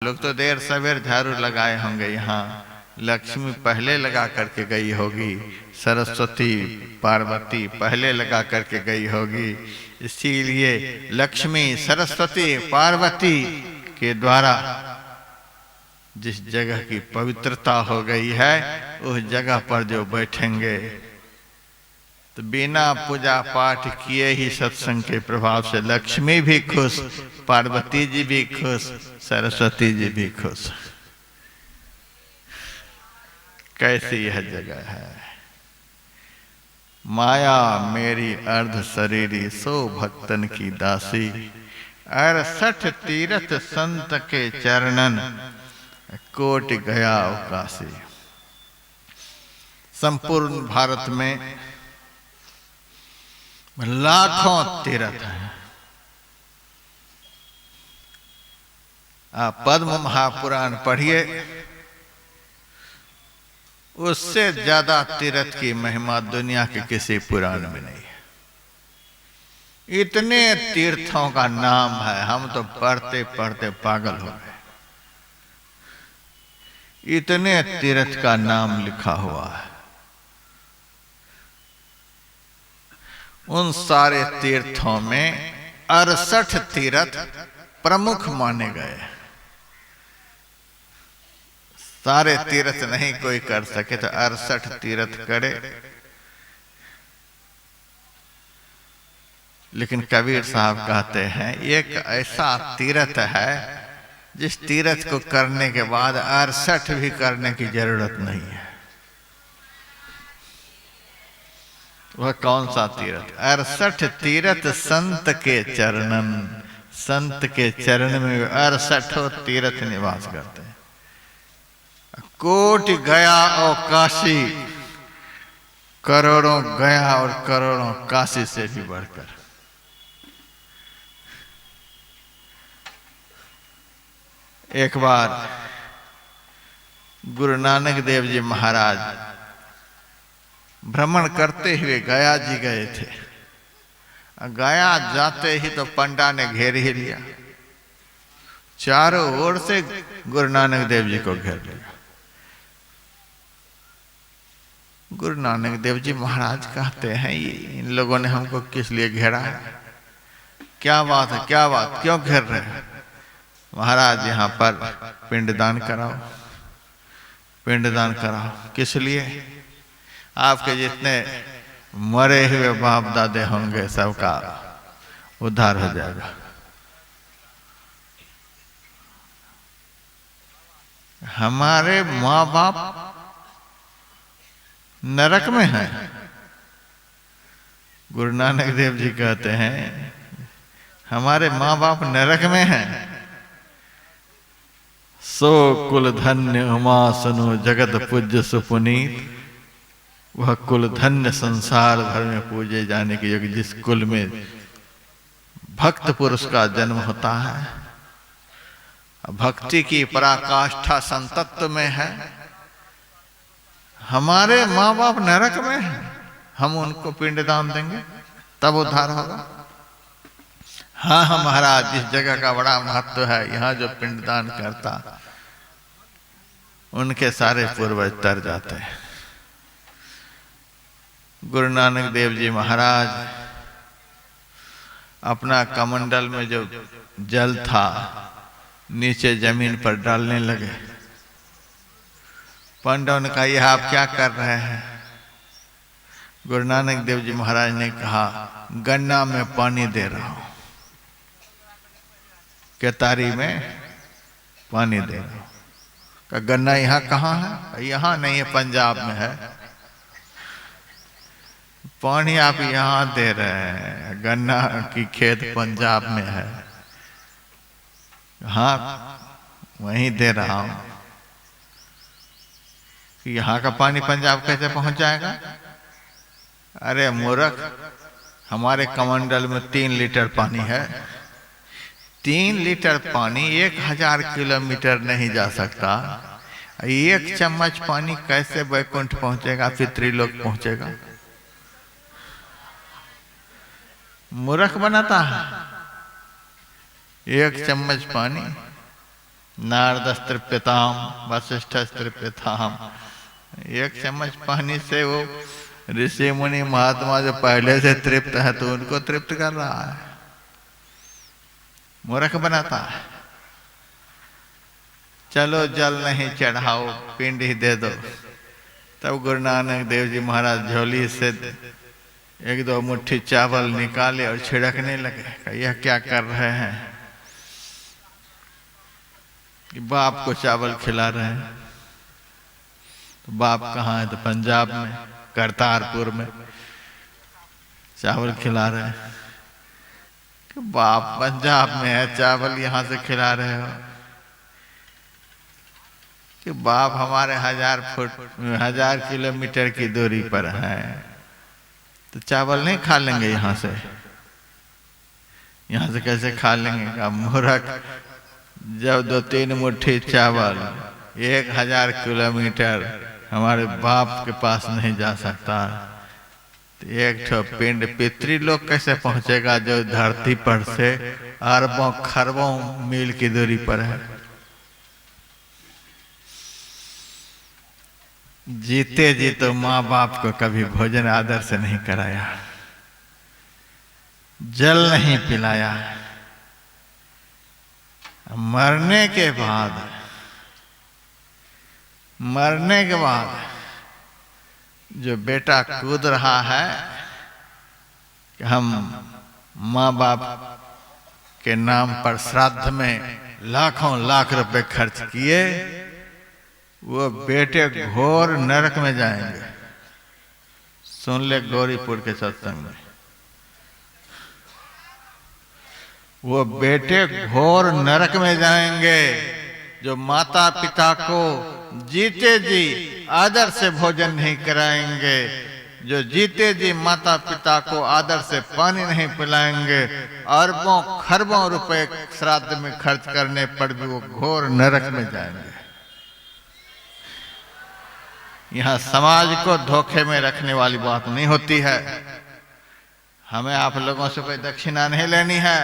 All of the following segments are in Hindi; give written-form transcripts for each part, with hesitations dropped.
लोग तो देर सवेर झाड़ू लगाए होंगे। यहाँ लक्ष्मी पहले लगा करके गई होगी, सरस्वती पार्वती पहले लगा करके गई होगी। इसीलिए लक्ष्मी सरस्वती पार्वती के द्वारा जिस जगह की पवित्रता हो गई है, उस जगह पर जो बैठेंगे तो बिना पूजा पाठ किए ही सत्संग के प्रभाव से लक्ष्मी भी खुश, पार्वती जी भी खुश, सरस्वती जी भी खुश। कैसी यह जगह है। माया मेरी अर्ध शरीरी, सो भक्तन की दासी। 68 तीरथ संत के चरणन, कोटि गया काशी। संपूर्ण भारत में लाखों तीर्थ हैं। आप पद्म महापुराण पढ़िए, उससे ज्यादा तीर्थ की महिमा दुनिया के किसी पुराण में नहीं है। इतने तीर्थों का नाम है, हम तो पढ़ते पढ़ते पागल हो गए। इतने तीर्थ का नाम लिखा हुआ है। उन सारे तीर्थों में 68 तीर्थ प्रमुख माने गए। सारे तीर्थ नहीं कोई कर सके तो 68 तीर्थ करे। लेकिन कबीर साहब कहते हैं एक ऐसा तीर्थ है जिस तीर्थ को करने के बाद 68 भी करने की जरूरत नहीं है। वह कौन सा तीर्थ? 68 तीर्थ संत के चरणन। संत के चरण में 68 तीर्थ निवास करते हैं। कोटि गया और काशी, करोड़ों गया और करोड़ों काशी से भी बढ़कर। एक बार गुरु नानक देव जी महाराज भ्रमण करते हुए गया जी गए थे। गया जाते ही तो पंडा ने घेर ही लिया, चारों ओर से गुरु नानक देव जी को घेर लिया। गुरु नानक देव जी महाराज कहते हैं इन लोगों ने हमको किस लिए घेरा है? क्या बात है, क्या बात, क्यों घेर रहे हैं? महाराज यहाँ पर पिंडदान कराओ, पिंडदान कराओ। किस लिए? आपके जितने मरे हुए बाप दादे होंगे सबका उद्धार हो जाएगा। हमारे माँ बाप नरक में हैं। गुरु नानक देव जी कहते हैं हमारे माँ बाप नरक में हैं। सो कुल धन्य उमासनो जगत पूज्य सुपुनीत। वह कुल धन्य संसार भर में पूजे जाने के योग्य जिस कुल में भक्त पुरुष का जन्म होता है। भक्ति की पराकाष्ठा संतत्व में है। हमारे माँ बाप नरक में हैं, हम उनको पिंडदान देंगे तब उद्धार होगा। हाँ हाँ महाराज, जिस जगह का बड़ा महत्व है, यहाँ जो पिंडदान करता उनके सारे पूर्वज तर जाते हैं। गुरु नानक देव जी महाराज अपना कमंडल में जो जल था नीचे जमीन पर डालने लगे। पंडितों ने कहा यह आप क्या कर रहे हैं? गुरु नानक देव जी महाराज ने कहा गन्ना में पानी दे रहा हूं, केतारी में पानी दे रहा हूं। का गन्ना यहाँ कहाँ है? यहाँ नहीं है, पंजाब में है। पानी आप यहाँ दे रहे हैं, गन्ना की खेत पंजाब में है। हाँ वहीं दे रहा हूं। यहाँ का पानी पंजाब कैसे पहुंच जाएगा? अरे मूर्ख, हमारे कमंडल में 3 लीटर पानी है। 3 लीटर पानी 1000 किलोमीटर नहीं जा सकता। 1 चम्मच पानी कैसे वैकुंठ पहुंचेगा, पितृलोक पहुंचेगा? मूर्ख बनाता है। 1 चम्मच पानी नारदस्तृप्यताम वशिष्ठस्तृप्यताम। एक चम्मच पानी से वो ऋषि मुनि महात्मा जो पहले से तृप्त है तो उनको तृप्त कर रहा है, मूर्ख बनाता है। चलो जल नहीं चढ़ाओ, पिंड ही दे दो। तब गुरु नानक देव जी महाराज झोली से एक दो मुट्ठी चावल निकाले और छिड़कने लगे। यह क्या कर रहे हैं? कि बाप को चावल खिला रहे हैं। तो बाप कहाँ है? तो पंजाब में करतारपुर में चावल खिला रहे हैं। कि बाप पंजाब में है, चावल यहाँ से खिला रहे हो? कि बाप हमारे 1000 किलोमीटर की दूरी पर है, तो चावल नहीं खा लेंगे यहाँ से? यहाँ से कैसे खा लेंगे? का मूर्ख, जब 2-3 मुट्ठी चावल 1000 किलोमीटर हमारे बाप के पास नहीं जा सकता, तो एक ठो पिंड पितृलोक कैसे पहुंचेगा जो धरती पर से अरबों खरबों मील की दूरी पर है? जीते जी तो माँ बाप को कभी भोजन आदर से नहीं कराया, जल नहीं पिलाया। मरने के बाद जो बेटा कूद रहा है कि हम माँ बाप के नाम पर श्राद्ध में लाखों लाख रुपए खर्च किए, वो बेटे घोर नरक में जाएंगे। सुन ले गौरीपुर के सत्संग में, वो बेटे घोर नरक में जाएंगे जो माता पिता को जीते जी आदर से भोजन नहीं कराएंगे, जो जीते जी माता पिता को आदर से पानी नहीं पिलाएंगे, अरबों खरबों रुपए श्राद्ध में खर्च करने पर भी वो घोर नरक में जाएंगे। यहाँ समाज को धोखे में रखने वाली बात नहीं होती है। हमें आप लोगों से कोई दक्षिणा नहीं लेनी है,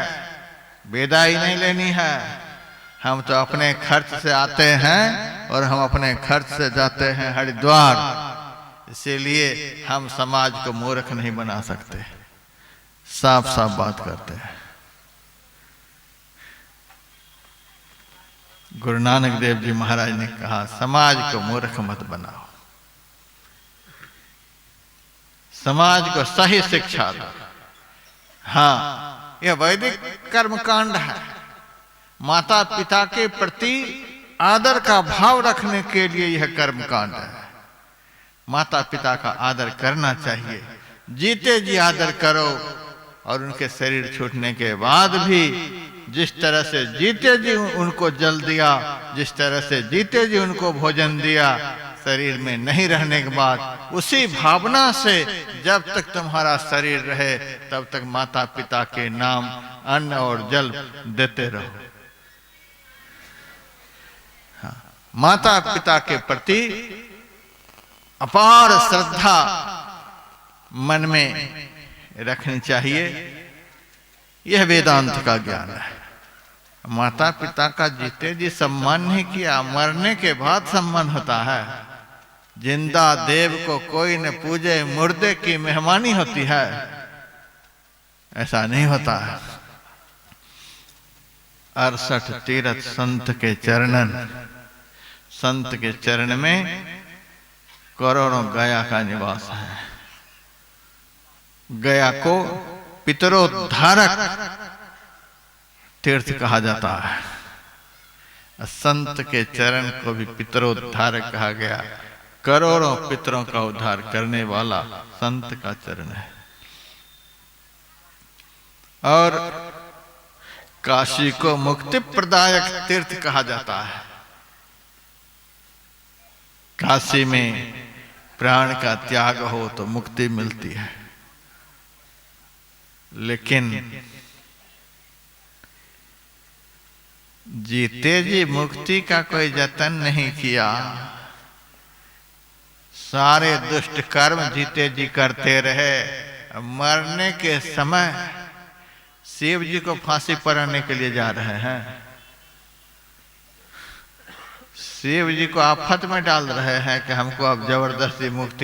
विदाई नहीं लेनी है। हम तो अपने खर्च से आते हैं और हम अपने खर्च से जाते हैं हरिद्वार। इसीलिए हम समाज को मूर्ख नहीं बना सकते, साफ साफ बात करते हैं। गुरु नानक देव जी महाराज ने कहा, समाज को मूर्ख मत बनाओ, समाज को सही शिक्षा दो। हाँ, यह वैदिक कर्मकांड है। माता पिता के प्रति आदर का भाव रखने के लिए यह कर्मकांड है। माता पिता का आदर करना चाहिए, जीते जी आदर करो, और उनके शरीर छूटने के बाद भी जिस तरह से जीते जी उनको जल दिया, जिस तरह से जीते जी उनको भोजन दिया, शरीर में नहीं रहने के बाद उसी भावना से जब तक तुम्हारा शरीर रहे तब तक माता पिता के नाम अन्न और जल देते रहो। हाँ, माता पिता के प्रति अपार श्रद्धा मन में रखनी चाहिए। यह वेदांत का ज्ञान है। माता पिता का जीते जी सम्मान नहीं किया, मरने के बाद सम्मान होता है। जिंदा देव को कोई न पूजे, मुर्दे की मेहमानी होती है, ऐसा नहीं होता है। 68 तीर्थ संत के चरणन, संत के चरण में करोड़ों गया का निवास है। गया को पितरोद्धारक तीर्थ कहा जाता है। संत के चरण को भी पितरोद्धारक कहा गया। करोड़ों पितरों का उद्धार करने वाला संत का चरण है। और काशी को मुक्ति प्रदायक तीर्थ कहा जाता है। काशी में प्राण का त्याग हो तो मुक्ति मिलती है, लेकिन जीते जी मुक्ति का कोई जतन नहीं किया, सारे दुष्ट कर्म जीते जी करते रहे, मरने के समय शिव जी को फांसी पड़ाने के लिए जा रहे हैं। शिव जी को आफत में डाल रहे हैं कि हमको अब जबरदस्ती मुक्ति